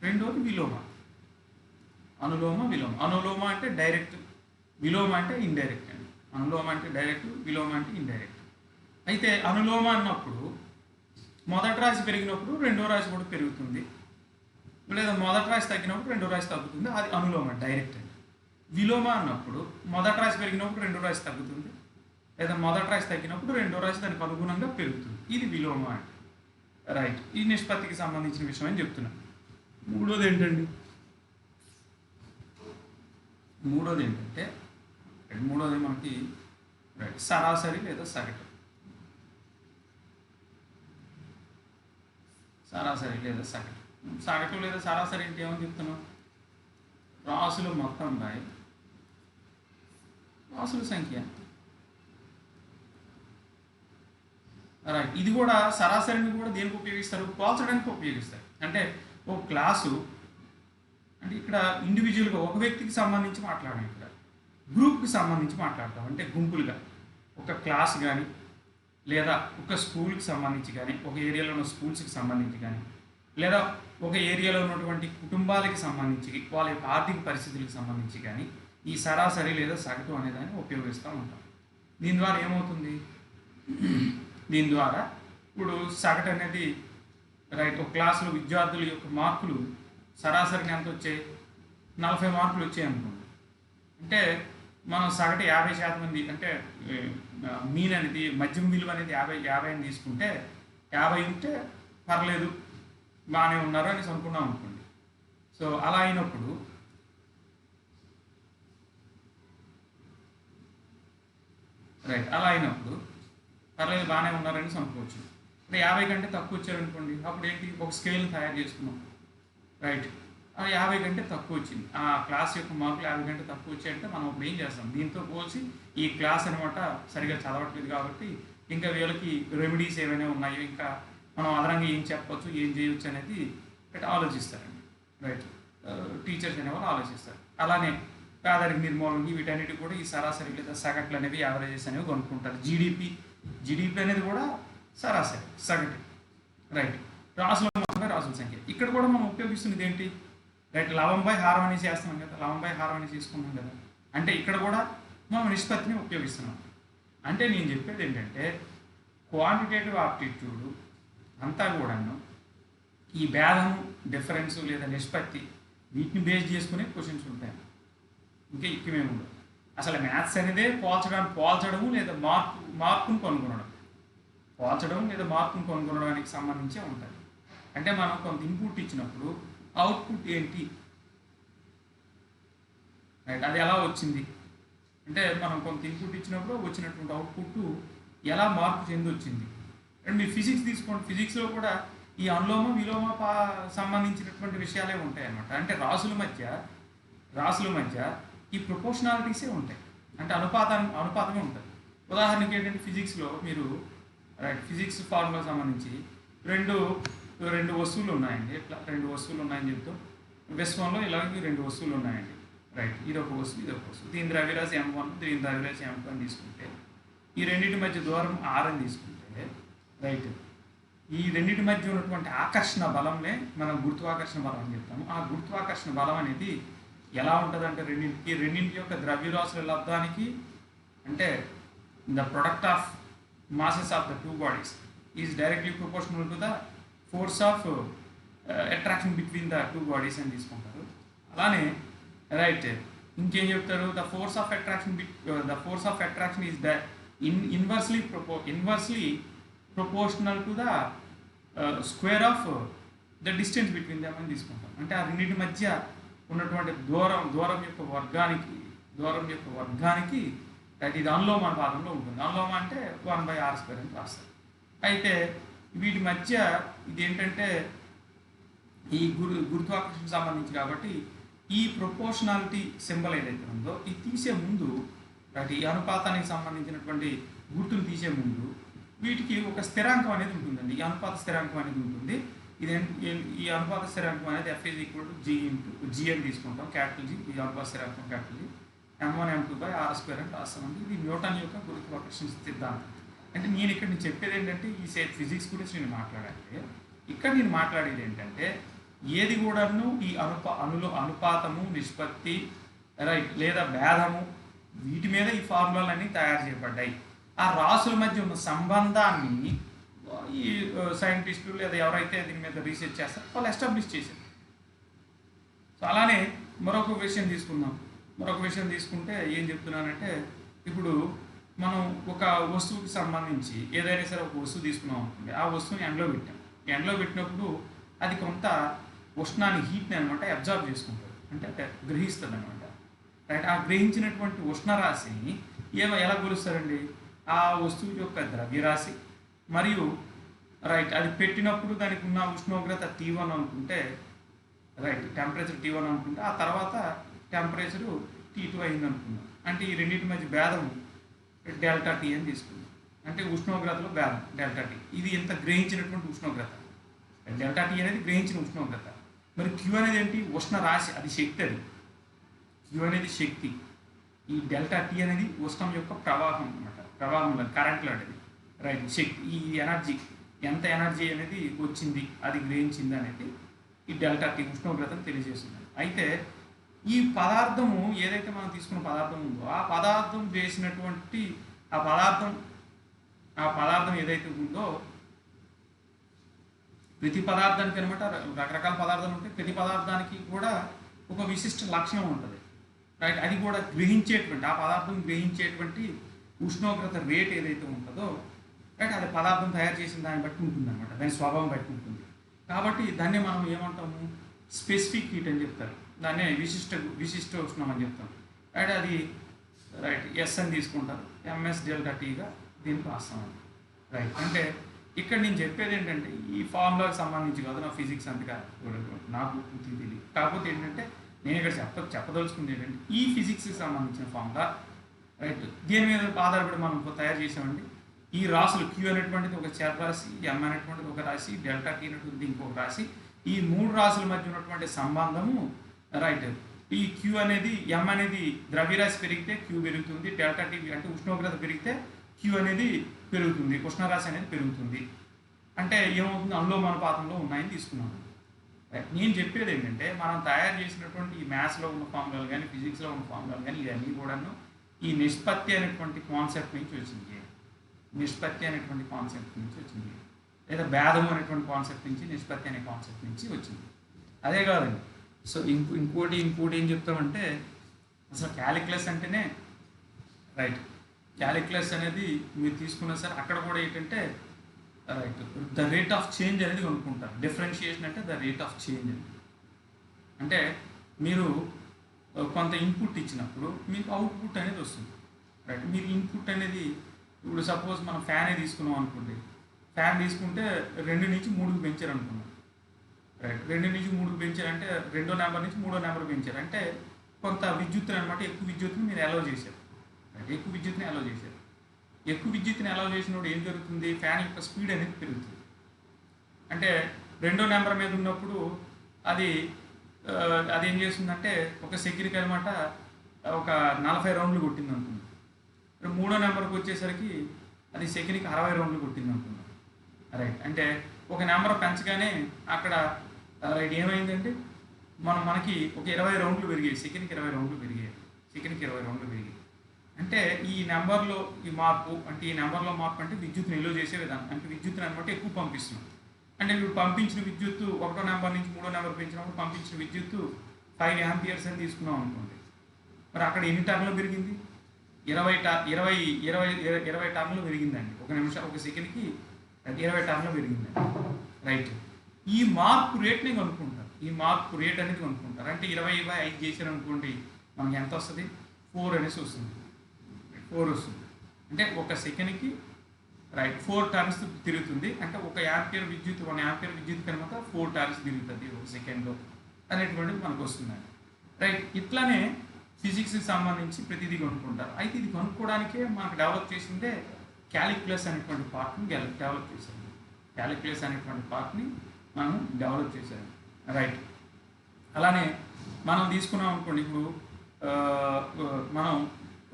రెండోది విలోమ. అనులోమ విలోమ. అనులోమ అంటే డైరెక్ట్, విలోమ అంటే ఇండైరెక్ట్ అండి. అనులోమ అంటే డైరెక్ట్, విలోమ అంటే ఇండైరెక్ట్. అయితే అనులోమ అన్నప్పుడు మొదటి రాశి పెరిగినప్పుడు రెండో రాశి కూడా పెరుగుతుంది, లేదా మొదటి రాశి తగ్గినప్పుడు రెండో రాశి తగ్గుతుంది, అది అనులోమ డైరెక్ట్ అండి. విలోమ అన్నప్పుడు మొదటి రాశి పెరిగినప్పుడు రెండో రాశి తగ్గుతుంది, లేదా మొదటి రాశి తగ్గినప్పుడు రెండో రాశి దానికి అనుగుణంగా పెరుగుతుంది, ఇది విలోమ అంటే. రైట్, ఈ నిష్పత్తికి సంబంధించిన విషయం అని చెప్తున్నాను. మూడోది ఏంటంటే మూడోది మనకి రైట్ సరాసరి లేదా సగటు. సరాసరి లేదా సగటు. సగటు లేదా సరాసరి అంటే ఏమని చెప్తున్నాం? రాసులు మొత్తం బై రాసుల సంఖ్య. రైట్, ఇది కూడా సరాసరిని కూడా దేనికి ఉపయోగిస్తారు? పోల్చడానికి ఉపయోగిస్తారు. అంటే ఓ క్లాసు అంటే ఇక్కడ ఇండివిజువల్గా ఒక వ్యక్తికి సంబంధించి మాట్లాడడం, ఇక్కడ గ్రూప్కి సంబంధించి మాట్లాడతాం. అంటే గుంపులుగా ఒక క్లాస్ కానీ, లేదా ఒక స్కూల్కి సంబంధించి కానీ, ఒక ఏరియాలో ఉన్న స్కూల్స్కి సంబంధించి కానీ, లేదా ఒక ఏరియాలో ఉన్నటువంటి కుటుంబాలకి సంబంధించి, వాళ్ళ యొక్క ఆర్థిక పరిస్థితులకు సంబంధించి కానీ ఈ సరాసరి లేదా సగటు అనేదాన్ని ఉపయోగిస్తూ ఉంటాం. దీని ద్వారా ఏమవుతుంది? దీని ద్వారా ఇప్పుడు సగటు అనేది రైట్, ఒక క్లాసులో విద్యార్థుల యొక్క మార్కులు సరాసరిని ఎంత వచ్చాయి? 40 మార్కులు వచ్చాయి అనుకోండి. అంటే మనం సగటు 50% మంది, అంటే మీన్ అనేది మధ్యం విలువ అనేది 50 అని తీసుకుంటే 50 ఉంటే పర్లేదు బాగానే ఉన్నారు అని అనుకున్నాం అనుకోండి. సో అలా అయినప్పుడు పర్లేదు బాగానే ఉన్నారని అనుకోవచ్చు. ఇప్పుడు 50 కంటే తక్కువ వచ్చారనుకోండి, అప్పుడు ఏంటి? ఒక స్కేల్ తయారు చేసుకున్నాం. రైట్, 50 కంటే తక్కువ వచ్చింది, ఆ క్లాస్ యొక్క మార్కులు 50 కంటే తక్కువ వచ్చాయంటే మనం ఇప్పుడు ఏం చేస్తాం? దీంతో పోల్చి ఈ క్లాస్ అనమాట సరిగా చదవట్లేదు కాబట్టి ఇంకా వీళ్ళకి రెమెడీస్ ఏమైనా ఉన్నాయో, ఇంకా మనం అదనంగా ఏం చెప్పవచ్చు, ఏం చేయవచ్చు అనేది ఆలోచిస్తారండి. రైట్, టీచర్స్ అనేవాళ్ళు ఆలోచిస్తారు. అలానే పేదరిక నిర్మూలనకి వీటన్నిటికి కూడా ఈ సరాసరి లేదా సగట్లు అనేవి, యావరేజెస్ అనేవి కొనుక్కుంటారు. జీడిపి అనేది కూడా సరాసరి సగటు. రైట్, రాసుల మొత్తమే రాసుల సంఖ్య. ఇక్కడ కూడా మనం ఉపయోగిస్తున్నది ఏంటి? రైట్, లవం బై హారం అనేసి చేస్తున్నాం కదా, లవం బై హారం అనేసి తీసుకున్నాం కదా. అంటే ఇక్కడ కూడా మనం నిష్పత్తిని ఉపయోగిస్తున్నాం. అంటే నేను చెప్పేది ఏంటంటే క్వాంటిటేటివ్ ఆప్టిట్యూడ్ అంతా కూడాను ఈ భేదం, డిఫరెన్స్ లేదా నిష్పత్తి, వీటిని బేస్ చేసుకునే క్వశ్చన్స్ ఉంటాయి. ఇంకా ఎక్కువేమి ఉండదు. అసలు మ్యాథ్స్ అనేదే పోల్చడము లేదా మార్పును కనుగొనడం, కనుగొనడానికి సంబంధించే ఉంటుంది. అంటే మనం కొంత ఇన్పుట్ ఇచ్చినప్పుడు అవుట్పుట్ ఏంటి, రైట్, అది ఎలా వచ్చింది అంటే మనం కొంత ఇన్పుట్ ఇచ్చినప్పుడు వచ్చినటువంటి అవుట్పుట్ ఎలా మార్పు చెంది వచ్చింది. అండ్ మీరు ఫిజిక్స్ తీసుకోండి, ఫిజిక్స్లో కూడా ఈ అనులోమ విలోమ సంబంధించినటువంటి విషయాలే ఉంటాయి అన్నమాట. అంటే రాసుల మధ్య ఈ ప్రొపోర్షనాలిటీసే ఉంటాయి, అంటే అనుపాతమే ఉంటుంది. ఉదాహరణకి ఏంటంటే ఫిజిక్స్లో మీరు రైట్, ఫిజిక్స్ ఫార్ములా సంబంధించి రెండు వస్తువులు ఉన్నాయండి. ఇట్లా 2 వస్తువులు ఉన్నాయని చెప్తాం. విశ్వంలో ఇలాగే 2 వస్తువులు ఉన్నాయండి. రైట్, ఇదొక వస్తువు, ఇదొక వస్తువు. దీని ద్రవ్యరాశి M1, దీని ద్రవ్యరాశి M2 అని తీసుకుంటే, ఈ రెండింటి మధ్య దూరం R అని తీసుకుంటే, రైట్, ఈ రెండింటి మధ్య ఉన్నటువంటి ఆకర్షణ బలంనే మనం గురుత్వాకర్షణ బలం అని చెప్తాము. ఆ గురుత్వాకర్షణ బలం అనేది ఎలా ఉంటుందంటే రెండింటి యొక్క ద్రవ్యరాశుల లబ్ధానికి, అంటే the product of masses of the two bodies is directly proportional to the force of attraction between the two bodies అని తీసుకుంటారు. అలానే రైట్, ఇంకేం చెప్తారు? The force of attraction is the inversely proportional to the square of the distance between them అని తీసుకుంటాం. అంటే ఆ రెండింటి మధ్య ఉన్నటువంటి దూరం యొక్క వర్గానికి రైట్. ఇది అనులోమ అనుపాతంలో ఉంటుంది. అనులోమ అంటే 1/r² అని రాస్తారు. అయితే వీటి మధ్య ఇది ఏంటంటే ఈ గురుత్వాకర్షణకు సంబంధించి కాబట్టి ఈ ప్రొపోర్షనాలిటీ సింబల్ ఏదైతే ఉందో ఇది తీసే ముందు రైట్, ఈ అనుపాతానికి సంబంధించినటువంటి గుర్తులు తీసే ముందు వీటికి ఒక స్థిరాంకం అనేది ఉంటుందండి. ఈ అనుపాత స్థిరాంకం అనేది ఉంటుంది. ఇది ఈ అనుపాత స్థిరాంకం అనేది F=G అని తీసుకుంటాం, క్యాపిటల్ G. ఈ అనుపాత స్థిరాంకం క్యాపిటల్ G m1m2/r² అని రాస్తామండి. ఇది న్యూటన్ యొక్క గురుత్వాకర్షణ సిద్ధాంతం. అంటే నేను ఇక్కడ నేను చెప్పేది ఏంటంటే ఈ ఫిజిక్స్ గురించి నేను మాట్లాడాలి. ఇక్కడ నేను మాట్లాడేది ఏంటంటే ఏది కూడాను ఈ అనుపాతము, నిష్పత్తి రైట్ లేదా భేదము వీటి మీద ఈ ఫార్ములాలన్నీ తయారు చేయబడ్డాయి. ఆ రాసుల మధ్య ఉన్న సంబంధాన్ని ఈ సైంటిస్టులు లేదా ఎవరైతే దీని మీద రీసెర్చ్ చేస్తారో వాళ్ళు ఎస్టాబ్లిష్ చేశారు. సో అలానే మరొక విషయం తీసుకుంటే ఏం చెప్తున్నానంటే ఇప్పుడు మనం ఒక వస్తువుకి సంబంధించి ఏదైనా సరే ఒక వస్తువు తీసుకున్నాం అనుకోండి, ఆ వస్తువుని ఎండలో పెట్టినప్పుడు అది కొంత ఉష్ణాన్ని, హీట్ని అనమాట అబ్జర్వ్ చేసుకుంటుంది, అంటే గ్రహిస్తుంది అనమాట. రైట్. ఆ గ్రహించినటువంటి ఉష్ణరాశిని ఎలా కొలుస్తారండి? ఆ వస్తువు యొక్క ద్రవ్యరాశి మరియు రైట్ అది పెట్టినప్పుడు దానికి ఉన్న ఉష్ణోగ్రత T1 అనుకుంటే రైట్, టెంపరేచర్ T1 అనుకుంటే ఆ తర్వాత టెంపరేచరు T2 అయింది అనుకుందాం. అంటే ఈ రెండింటి మధ్య భేదం ΔT అని తీసుకుందాం. అంటే ఉష్ణోగ్రతలో భేదం ΔT. ఇది ఎంత గ్రహించినటువంటి ఉష్ణోగ్రత. ΔT అనేది గ్రహించిన ఉష్ణోగ్రత. మరి Q అనేది ఏంటి? ఉష్ణ రాశి, అది శక్తి. అది Q అనేది శక్తి. ఈ ΔT అనేది ఉష్ణం యొక్క ప్రవాహం అనమాట, ప్రవాహంలో కరెంట్ లాంటిది. రైట్. శక్తి, ఈ ఎనర్జీ, ఎంత ఎనర్జీ అనేది వచ్చింది, అది గ్రహించింది అనేది ఈ ΔT ఉష్ణోగ్రతను తెలియజేస్తుంది. అయితే ఈ పదార్థము ఏదైతే మనం తీసుకున్న పదార్థం ఉందో ఆ పదార్థం చేసినటువంటి ఆ పదార్థం ఏదైతే ఉందో ప్రతి పదార్థానికి అనమాట రకరకాల పదార్థాలు ఉంటాయి. ప్రతి పదార్థానికి కూడా ఒక విశిష్ట లక్షణం ఉంటుంది. రైట్. అది కూడా ఆ పదార్థం గ్రహించేటువంటి ఉష్ణోగ్రత రేట్ ఏదైతే ఉంటుందో రైట్, అది పదార్థం తయారు చేసిన దాన్ని బట్టి ఉంటుంది అనమాట, దాని స్వభావం బట్టి ఉంటుంది. కాబట్టి దాన్ని మనం ఏమంటాము? స్పెసిఫిక్ హీట్ అని చెప్తారు. దాన్నే విశిష్ట ఉష్ణం అని చెప్తాం. రైట్. అది రైట్ ఎస్ అని తీసుకుంటారు, MS∆Tగా దీనికి రాస్తామండి. రైట్. అంటే ఇక్కడ నేను చెప్పేది ఏంటంటే ఈ ఫార్ములాకి సంబంధించి కాదు, నా ఫిజిక్స్ అంతగా నాకు పూర్తిగా తెలియదు. కాకపోతే ఏంటంటే నేను ఇక్కడ చెప్పదలుచుకుంది ఏంటంటే ఈ ఫిజిక్స్కి సంబంధించిన ఫార్ములా రైట్ దీని మీద ఆధారపడి మనం తయారు చేసామండి. ఈ రాసులు Q అనేటువంటిది ఒక చరరాశి, M అనేటువంటిది ఒక రాశి, ΔT అనేటువంటిది ఇంకొక రాశి. ఈ మూడు రాశుల మధ్య ఉన్నటువంటి సంబంధము రైట్. ఈ Q అనేది M అనేది ద్రవ్యరాశి పెరిగితే Q పెరుగుతుంది, ΔT అంటే ఉష్ణోగ్రత పెరిగితే Q అనేది పెరుగుతుంది, ఉష్ణరాశి అనేది పెరుగుతుంది. అంటే ఏమవుతుంది? అనులోమానుపాతంలో ఉన్నాయని తీసుకున్నాను. నేను చెప్పేది ఏంటంటే మనం తయారు చేసినటువంటి ఈ మ్యాథ్స్లో ఉన్న ఫార్ములాలు కానీ, ఫిజిక్స్లో ఉన్న ఫార్ములాలు కానీ ఇవన్నీ కూడాను ఈ నిష్పత్తి అనేటువంటి కాన్సెప్ట్ నుంచి వచ్చింది. లేదా భేదం అనేటువంటి కాన్సెప్ట్ నుంచి, నిష్పత్తి అనే కాన్సెప్ట్ నుంచి వచ్చింది. అదే కాదండి. సో ఇంకోటి ఏం చెప్తామంటే అసలు క్యాలిక్యులస్ అంటేనే రైట్, క్యాలిక్యులస్ అనేది మీరు తీసుకున్నా సరే అక్కడ కూడా ఏంటంటే right the rate of change అనేది కనుక్కుంటారు. డిఫరెన్షియేషన్ అంటే ద రేట్ ఆఫ్ చేంజ్ అంటే మీరు కొంత ఇన్పుట్ ఇచ్చినప్పుడు మీకు అవుట్పుట్ అనేది వస్తుంది. రైట్. మీరు ఇన్పుట్ అనేది ఇప్పుడు సపోజ్ మనం ఫ్యానే తీసుకున్నాం అనుకోండి, ఫ్యాన్ తీసుకుంటే 2 నుంచి 3కి పెంచారు అనుకున్నాం. రైట్. 2 నుంచి 3కి పెంచారంటే 2వ నెంబర్ నుంచి 3వ నెంబర్ పెంచారు అంటే కొంత విద్యుత్తుని అనమాట, ఎక్కువ విద్యుత్తుని మీరు అలౌ చేశారు. రైట్. ఎక్కువ విద్యుత్తుని అలౌ చేసినప్పుడు ఏం జరుగుతుంది? ఫ్యాన్ యొక్క స్పీడ్ అనేది పెరుగుతుంది. అంటే 2వ నెంబర్ మీద ఉన్నప్పుడు అది ఏం చేస్తుందంటే ఒక సెకండ్కి అనమాట ఒక 40 రౌండ్లు కొట్టింది అనుకుంది. 3వ నెంబర్కి వచ్చేసరికి అది సెకండ్కి 60 రౌండ్లు కొట్టింది అనుకుందాం. రైట్. అంటే ఒక నెంబర్ పెంచగానే అక్కడ రైట్ ఏమైందంటే మనకి ఒక 20 రౌండ్లు పెరిగాయి, సెకండ్కి 20 రౌండ్లు పెరిగాయి. అంటే ఈ నెంబర్లో ఈ మార్పు అంటే విద్యుత్తుని నిల్వ చేసే విధానం. అంటే విద్యుత్తుని అనమాట ఎక్కువ పంపిస్తున్నాం. అంటే ఇప్పుడు పంపించిన విద్యుత్తు 1వ నెంబర్ నుంచి 3వ నెంబర్ పెంచినప్పుడు పంపించిన విద్యుత్తు 5 యాంపియర్స్ అని తీసుకున్నాం అనుకోండి. మరి అక్కడ ఎన్ని టర్న్లు పెరిగింది? 20 టర్న్లు పెరిగిందండి. ఒక సెకండ్కి 20 టర్న్లు పెరిగిందండి. రైట్. ఈ మార్పు రేట్ని కనుక్కుంటారు. అంటే 20/5 చేశారు అనుకోండి, మనకి ఎంత వస్తుంది? 4 అనేసి వస్తుంది. 4 వస్తుంది. అంటే ఒక సెకండ్కి రైట్ 4 టర్న్స్ తిరుగుతుంది. అంటే 1 యాంపియర్ విద్యుత్ 1 యాంపియర్ విద్యుత్ కనుక 4 టర్న్స్ తిరుగుతుంది ఒక సెకండ్లో అనేటువంటిది మనకు వస్తుందండి. రైట్, ఇట్లానే ఫిజిక్స్కి సంబంధించి ప్రతిదీ కనుక్కుంటారు. అయితే ఇది కనుక్కోవడానికే మనకు డెవలప్ చేసిందే క్యాలిక్యులస్ అనేటువంటి పార్ట్ని డెవలప్ చేశారు. క్యాలిక్యులస్ అనేటువంటి పార్ట్ని మనం డెవలప్ చేశారు. రైట్, అలానే మనం తీసుకున్నాం అనుకోండి, ఇప్పుడు మనం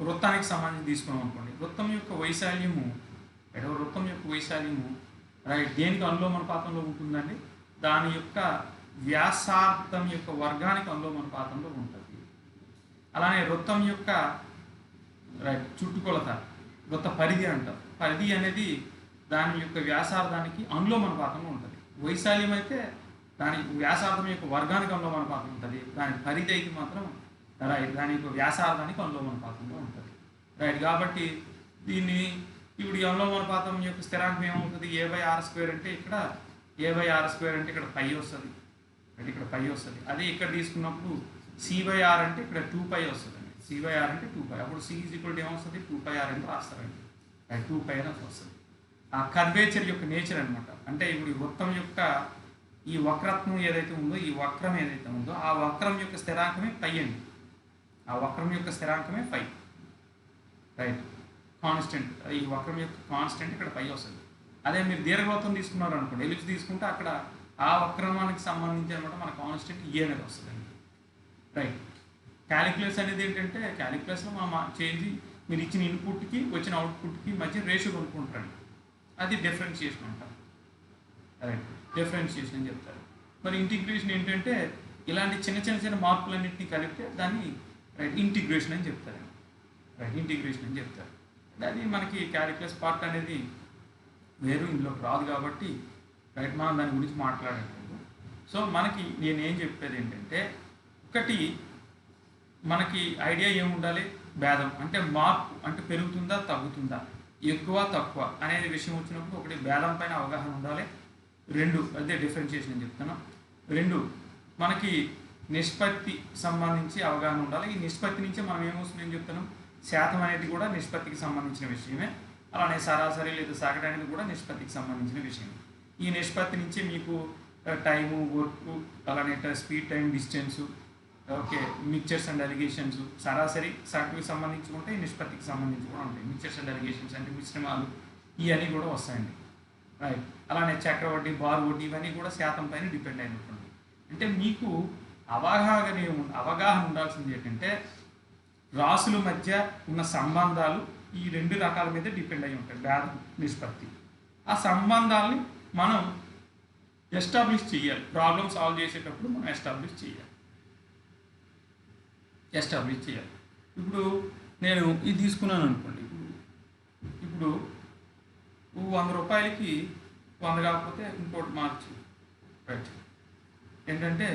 వృత్తానికి సంబంధించి తీసుకున్నాం అనుకోండి, వృత్తం యొక్క వైశాల్యము రైట్ దేనికి అనులోమానుపాతంలో ఉంటుందండి? దాని యొక్క వ్యాసార్థం యొక్క వర్గానికి అనులోమానుపాతంలో ఉంటుంది. అలానే వృత్తం యొక్క రైట్ చుట్టుకొలత వృత్త పరిధి అంటారు. పరిధి అనేది దాని యొక్క వ్యాసార్థానికి అనులోమానుపాతంలో ఉంటుంది. వైశాల్యం అయితే దాని వ్యాసార్థం యొక్క వర్గానికి అనులోమానుపాతం ఉంటుంది. దాని పరిధి అయితే మాత్రం రైట్ దాని యొక్క వ్యాసార్థానికి అనులోమానుపాతంలో ఉంటుంది. రైట్, కాబట్టి దీన్ని ఇప్పుడు ఈ అనులోమానుపాతం యొక్క స్థిరాంకం ఏమవుతుంది? a/r² అంటే ఇక్కడ a/r² అంటే ఇక్కడ π వస్తుంది. అంటే ఇక్కడ π వస్తుంది. అదే ఇక్కడ తీసుకున్నప్పుడు c/r అంటే ఇక్కడ 2π వస్తుందండి. c/r అంటే 2π. అప్పుడు c ఏమొస్తుంది? 2πr అని రాస్తారండి. 2π అని వస్తుంది. ఆ కర్వేచర్ యొక్క నేచర్ అనమాట. అంటే ఇప్పుడు ఈ వృత్తం యొక్క ఈ వక్రత్వం ఏదైతే ఉందో, ఈ వక్రం ఏదైతే ఉందో ఆ వక్రం యొక్క స్థిరాంకమే π అండి. ఆ వక్రం యొక్క స్థిరాంకమే π. Right, constant. ఈ వక్రం యొక్క కాన్స్టెంట్ ఇక్కడ π వస్తుంది. అదే మీరు దీర్ఘవృత్తం తీసుకున్నారు అనుకోండి, ఎలిప్స్ తీసుకుంటే అక్కడ ఆ వక్రమానికి సంబంధించి అనమాట మన కాన్స్టెంట్ ఏ అనేది వస్తుందండి. రైట్, క్యాలిక్యులస్ అనేది ఏంటంటే క్యాలిక్యులస్లో మనం చేంజ్ మీరు ఇచ్చిన ఇన్పుట్కి వచ్చిన అవుట్పుట్కి మధ్య రేషియో కనుక్కుంటారండి. అది డిఫరెన్షియేషన్ అంటారు. రైట్, డిఫరెన్షియేషన్ అని చెప్తారు. మరి ఇంటిగ్రేషన్ ఏంటంటే ఇలాంటి చిన్న మార్పులన్నింటినీ కలిపితే దాన్ని రైట్ ఇంటిగ్రేషన్ అని చెప్తారండి. రైట్, ఇంటిగ్రేషన్ అని చెప్తారు. అది మనకి క్యాలిక్యులస్ పార్ట్ అనేది వేరు, ఇందులోకి రాదు కాబట్టి రైట్ మనం దాని గురించి మాట్లాడట్లేదు. సో మనకి నేనేం చెప్పేది ఏంటంటే, ఒకటి మనకి ఐడియా ఏముండాలి? భేదం అంటే మార్పు అంటే పెరుగుతుందా తగ్గుతుందా, ఎక్కువ తక్కువ అనేది విషయం వచ్చినప్పుడు ఒకటి భేదం పైన అవగాహన ఉండాలి. 2 అదే డిఫరెన్షియేషన్ అని చెప్తున్నాం. 2 మనకి నిష్పత్తి సంబంధించి అవగాహన ఉండాలి. ఈ నిష్పత్తి నుంచే మనం ఏమొస్తుందని చెప్తున్నాం? శాతం అనేది కూడా నిష్పత్తికి సంబంధించిన విషయమే. అలానే సరాసరి లేదా సగటు అనేది కూడా నిష్పత్తికి సంబంధించిన విషయం. ఈ నిష్పత్తి నుంచి మీకు టైము, వర్క్, అలానే speed, time, distance, okay, mixtures and alligations, సరాసరి సగటుకి సంబంధించి ఉంటాయి, నిష్పత్తికి సంబంధించి కూడా ఉంటాయి. మిక్చర్స్ అండ్ అలిగేషన్స్ అంటే మిశ్రమాలు ఇవన్నీ కూడా వస్తాయండి. రైట్, అలానే చక్రవడ్డీ, బార్ వడ్డీ ఇవన్నీ కూడా శాతం పైన డిపెండ్ అయి ఉంటుంది. అంటే మీకు అవగాహన ఉండాల్సింది ఏంటంటే రాసుల మధ్య ఉన్న సంబంధాలు ఈ 2 రకాల మీద డిపెండ్ అయి ఉంటాయి, భేదం, నిష్పత్తి. ఆ సంబంధాలని మనం ఎస్టాబ్లిష్ చేయాలి. ప్రాబ్లమ్ సాల్వ్ చేసేటప్పుడు మనం ఎస్టాబ్లిష్ చేయాలి. ఇప్పుడు నేను ఇది తీసుకున్నాను అనుకోండి, ఇప్పుడు 100 రూపాయలకి 100 కాకపోతే ఇంకోటి మార్చి రైట్ ఏంటంటే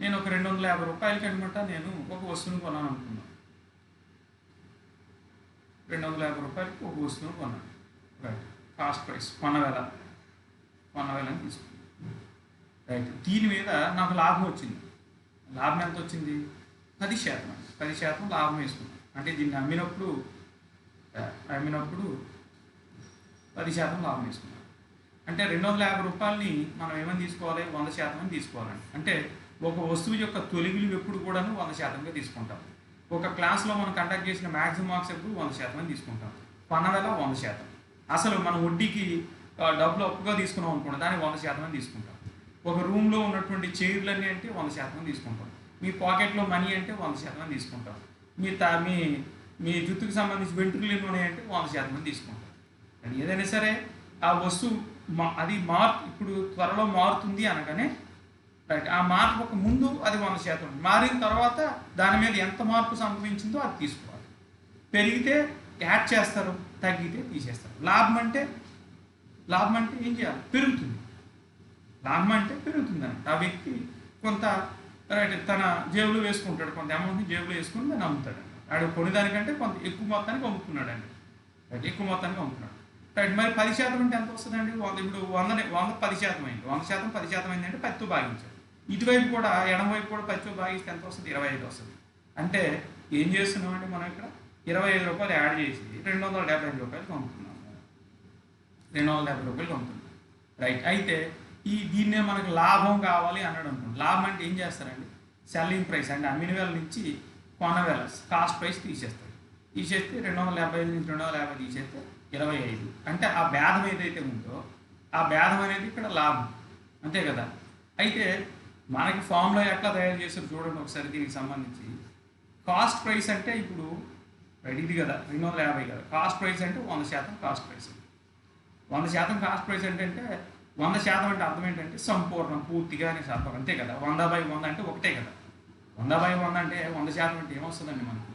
నేను ఒక 250 రూపాయలకి అనమాట నేను ఒక వస్తువును కొనాను అనుకున్నాను. 250 రూపాయలకి ఒక వస్తువును కొన్నాను. రైట్, కాస్ట్ ప్రైస్ కొనవేల అని తీసుకున్నాను. రైట్, దీని మీద నాకు లాభం వచ్చింది. లాభం ఎంత వచ్చింది? 10%. 10% లాభం వేసుకున్నాను. అంటే దీన్ని అమ్మినప్పుడు 10% లాభం వేసుకున్నాను. అంటే 250 రూపాయలని మనం ఏమని తీసుకోవాలి? 100% అని తీసుకోవాలండి. అంటే ఒక వస్తువు యొక్క తొలి విలువ ఎప్పుడు కూడాను 100%గా తీసుకుంటాం. ఒక క్లాస్లో మనం కండక్ట్ చేసిన మ్యాక్సిమం మార్క్స్ ఎప్పుడు 100% అని తీసుకుంటాం. కొనవేల 100%. అసలు మనం వడ్డీకి డబ్బులు అప్పుగా తీసుకున్నాం అనుకోండి, దాన్ని 100% అని తీసుకుంటాం. ఒక రూమ్లో ఉన్నటువంటి చైర్లన్నీ అంటే 100% అని తీసుకుంటాం. మీ పాకెట్లో మనీ అంటే 100% అని తీసుకుంటాం. మీ జుట్టుకు సంబంధించి వెంట్రుకలు ఎన్ని ఉన్నాయంటే 100% అని తీసుకుంటాం. కానీ ఏదైనా సరే ఆ వస్తువు అది ఇప్పుడు త్వరలో మారుతుంది అనగానే రైట్, ఆ మార్పుకు ముందు అది 100%, మారిన తర్వాత దాని మీద ఎంత మార్పు సంభవించిందో అది తీసుకోవాలి. పెరిగితే యాడ్ చేస్తారు, తగ్గితే తీసేస్తారు. లాభం అంటే ఏం చేయాలి? పెరుగుతుంది. లాభం అంటే పెరుగుతుంది అన్నమాట. ఆ వ్యక్తి కొంత రైట్ తన జేబులో వేసుకుంటాడు, కొంత అమౌంట్ని జేబులో వేసుకుని దాన్ని అమ్ముతాడు. ఆడు కొనేదానికంటే కొంత ఎక్కువ మొత్తానికి అమ్ముతున్నాడు అండి. రైట్, ఎక్కువ మొత్తానికి అమ్ముతున్నాడు. రైట్, మరి 10% అంటే ఎంత వస్తుందండి? ఇప్పుడు 100 10% అయింది. 100% 10% అయిందంటే 10తో భాగించాడు. ఇటువైపు కూడా ఎడమవైపు కూడా 10తో భాగిస్తే ఎంత వస్తుంది? 25 వస్తుంది. అంటే ఏం చేస్తున్నామండి మనం ఇక్కడ? రూ. 25 యాడ్ చేసి రూ. 275 కొనుక్కున్నాము. రూ. 270 కొనుక్కున్నాం. రైట్. అయితే దీన్నే మనకు లాభం కావాలి అన్నాడు అనుకోండి. లాభం అంటే ఏం చేస్తారండి? సెల్లింగ్ ప్రైస్ అంటే అమ్మిన వేల నుంచి కొన్న వేల కాస్ట్ ప్రైస్ తీసేస్తారు. తీసేస్తే 275 నుంచి 250 తీసేస్తే 25. అంటే ఆ భేదం ఏదైతే ఉందో ఆ భేదం అనేది ఇక్కడ లాభం, అంతే కదా. అయితే మనకి ఫామ్లో ఎట్లా తయారు చేస్తారు చూడండి ఒకసారి. దీనికి సంబంధించి కాస్ట్ ప్రైస్ అంటే ఇప్పుడు ఇది కదా 250 కదా. కాస్ట్ ప్రైస్ అంటే 100% కాస్ట్ ప్రైస్. 100% కాస్ట్ ప్రైస్ అంటే 100% అంటే అర్థం ఏంటంటే సంపూర్ణం, పూర్తిగా అనేసి అర్థం, అంతే కదా. 100/100 అంటే ఒకటే కదా. 100/100 అంటే 100% అంటే ఏమొస్తుందండి మనకు?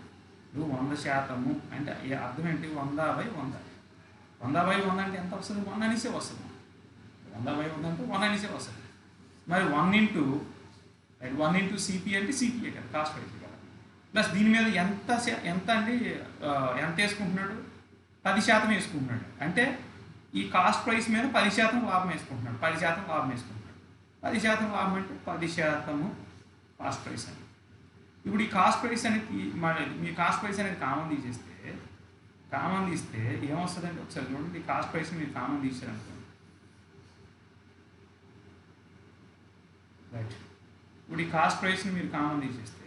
ఇప్పుడు 100% అంటే అర్థం ఏంటి? 100/100. 100/100 అంటే ఎంత వస్తుంది? 1 అనేసే వస్తుంది. 100/100 అంటే 1 అనేసే వస్తుంది. మరి 1 ఇంటూ సిపి అంటే సిపిఏ కదా, కాస్ట్ ప్రైస్ కదా. ప్లస్ దీని మీద ఎంత అండి, ఎంత వేసుకుంటున్నాడు? 10% వేసుకుంటున్నాడు. అంటే ఈ కాస్ట్ ప్రైస్ మీద 10% లాభం వేసుకుంటున్నాడు. 10% లాభం వేసుకుంటున్నాడు. 10% లాభం అంటే 10% కాస్ట్ ప్రైస్ అని. ఇప్పుడు ఈ కాస్ట్ ప్రైస్ అనేది మీ కాస్ట్ ప్రైస్ అనేది కామన్ తీస్తే ఏమొస్తుందంటే ఒకసారి చూడండి. ఈ కాస్ట్ ప్రైస్ మీరు కామన్ తీసారనుకోండి. రైట్. ఇప్పుడు ఈ కాస్ట్ ప్రైస్ని మీరు కామన్ తీసేస్తే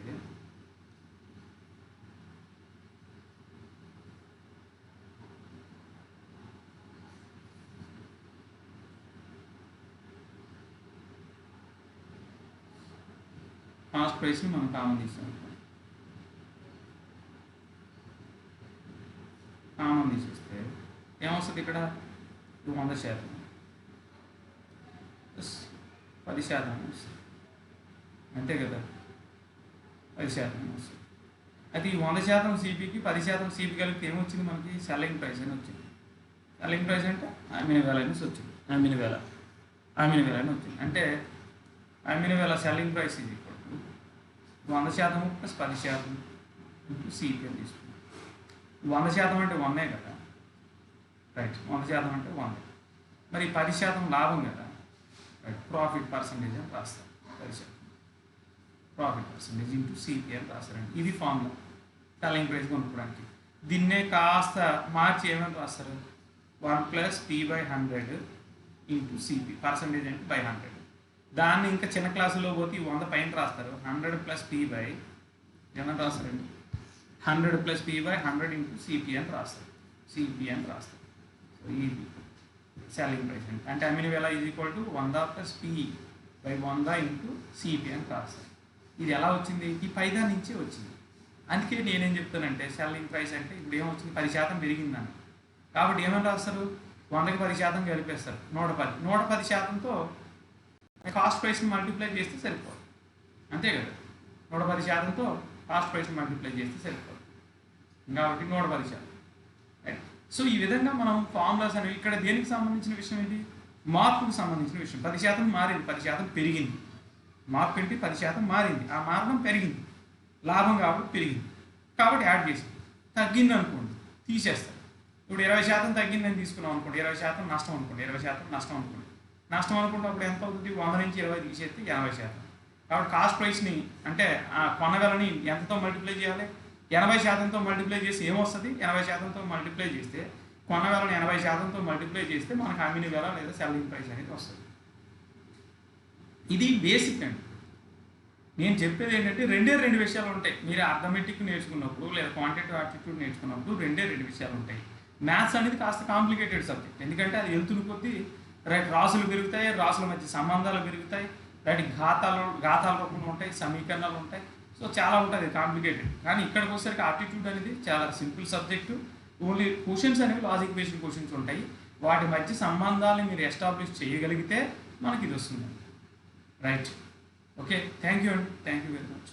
కాస్ట్ ప్రైస్ని మనం కామన్ తీసేస్తే 'ఏమొస్తుంది ఇక్కడ? 100% ప్లస్ 10% వస్తుంది, అంతే కదా. 10% వస్తుంది. అయితే ఈ 100% సిపికి 10% సిపి కలిపితే ఏమొచ్చింది మనకి? సెల్లింగ్ ప్రైస్ అని వచ్చింది. సెల్లింగ్ ప్రైస్ అంటే అమ్మిన వేల అనేసి వచ్చింది. అమ్మిన వేల అని వచ్చింది. అంటే అమ్మిన వేల సెల్లింగ్ ప్రైస్ ఇది 100% ప్లస్ 10% ఇంటూ సిపి అని తీసుకున్నాం. 100% అంటే 1 కదా. రైట్. 100% అంటే 1. మరి 10% లాభం కదా. రైట్. ప్రాఫిట్ పర్సంటేజ్ అని రాస్తారు. 10% ప్రాఫిట్ పర్సంటేజ్ ఇంటూ సిపి అని రాస్తారండి. ఇది ఫార్ములా సెల్లింగ్ ప్రైస్ కొనుక్కోవడానికి. దీన్నే కాస్త మార్చి ఏమని రాస్తారు? 1 + p/100 ఇంటూ సిపి. పర్సంటేజ్ అంటే బై 100. దాన్ని ఇంకా చిన్న క్లాసులో పోతే 100 పైన రాస్తారు. 100 + p/, ఏమని రాస్తారండి? 100 + p/100 ఇంటూ సిపి అని రాస్తారు. సో ఇది సెల్లింగ్ ప్రైస్ అంటే అమ్మిన వేల is equal to 100 + p/100 into CP అని రాస్తారు. ఇది ఎలా వచ్చింది? ఈ పైదా నుంచే వచ్చింది. అందుకే నేనేం చెప్తానంటే సెల్లింగ్ ప్రైస్ అంటే ఇప్పుడు ఏమొచ్చింది? 10% పెరిగిందని. కాబట్టి ఏమని రాస్తారు? 100కి 10% కలిపేస్తారు. 110. 110%తో కాస్ట్ ప్రైస్ని మల్టిప్లై చేస్తే సరిపోదు, అంతే కదా. 110%తో కాస్ట్ ప్రైస్ని మల్టిప్లై చేస్తే సరిపోదు. కాబట్టి 110%. రైట్. సో ఈ విధంగా మనం ఫార్ములాస్ అనేవి ఇక్కడ దేనికి సంబంధించిన విషయం ఇది? మార్పుకు సంబంధించిన విషయం. 10% మారింది, 10% పెరిగింది. మార్పు ఏంటి? 10% మారింది, ఆ మారడం పెరిగింది. లాభం కాబట్టి పెరిగింది, కాబట్టి యాడ్ చేసి. తగ్గింది అనుకోండి తీసేస్తారు. ఇప్పుడు 20% తగ్గిందని తీసుకున్నాం అనుకోండి, 20% నష్టం అనుకోండి. 20% నష్టం అనుకోండి. నష్టం అనుకుంటే అప్పుడు ఎంత అవుతుంది? 100 నుంచి 20 తీసేస్తే 80%. కాబట్టి కాస్ట్ ప్రైస్ని అంటే ఆ కొనగలని ఎంతతో మల్టిప్లై చేయాలి? 80%తో మల్టిప్లై చేసి ఏమొస్తుంది? 80%తో మల్టిప్లై చేస్తే కొనగలని 80%తో మల్టిప్లై చేస్తే మనకు అమ్మిన వేల లేదా సెల్లింగ్ ప్రైస్ అనేది వస్తుంది. ఇది బేసిక్ అండి. నేను చెప్పేది ఏంటంటే రెండు విషయాలు ఉంటాయి. మీరు అర్థమెటిక్ నేర్చుకున్నప్పుడు లేదా క్వాంటిటేటివ్ ఆప్టిట్యూడ్ నేర్చుకున్నప్పుడు 2 విషయాలు ఉంటాయి. మ్యాథ్స్ అనేది కాస్త కాంప్లికేటెడ్ సబ్జెక్ట్. ఎందుకంటే అది వెళ్తున్న కొద్దీ రైట్ రాసులు పెరుగుతాయి, రాసుల మధ్య సంబంధాలు పెరుగుతాయి, రైట్ ఘాతాల రూపంలో ఉంటాయి, సమీకరణాలు ఉంటాయి. సో చాలా ఉంటుంది, కాంప్లికేటెడ్. కానీ ఇక్కడికి వచ్చేసరికి ఆప్టిట్యూడ్ అనేది చాలా సింపుల్ సబ్జెక్టు. ఓన్లీ క్వశ్చన్స్ అనేవి లాజిక్ బేస్డ్ క్వశ్చన్స్ ఉంటాయి. వాటి మధ్య సంబంధాలను మీరు ఎస్టాబ్లిష్ చేయగలిగితే మనకి ఇది వస్తుంది. రైట్. ఓకే, థ్యాంక్ యూ అండి. Thank you very much.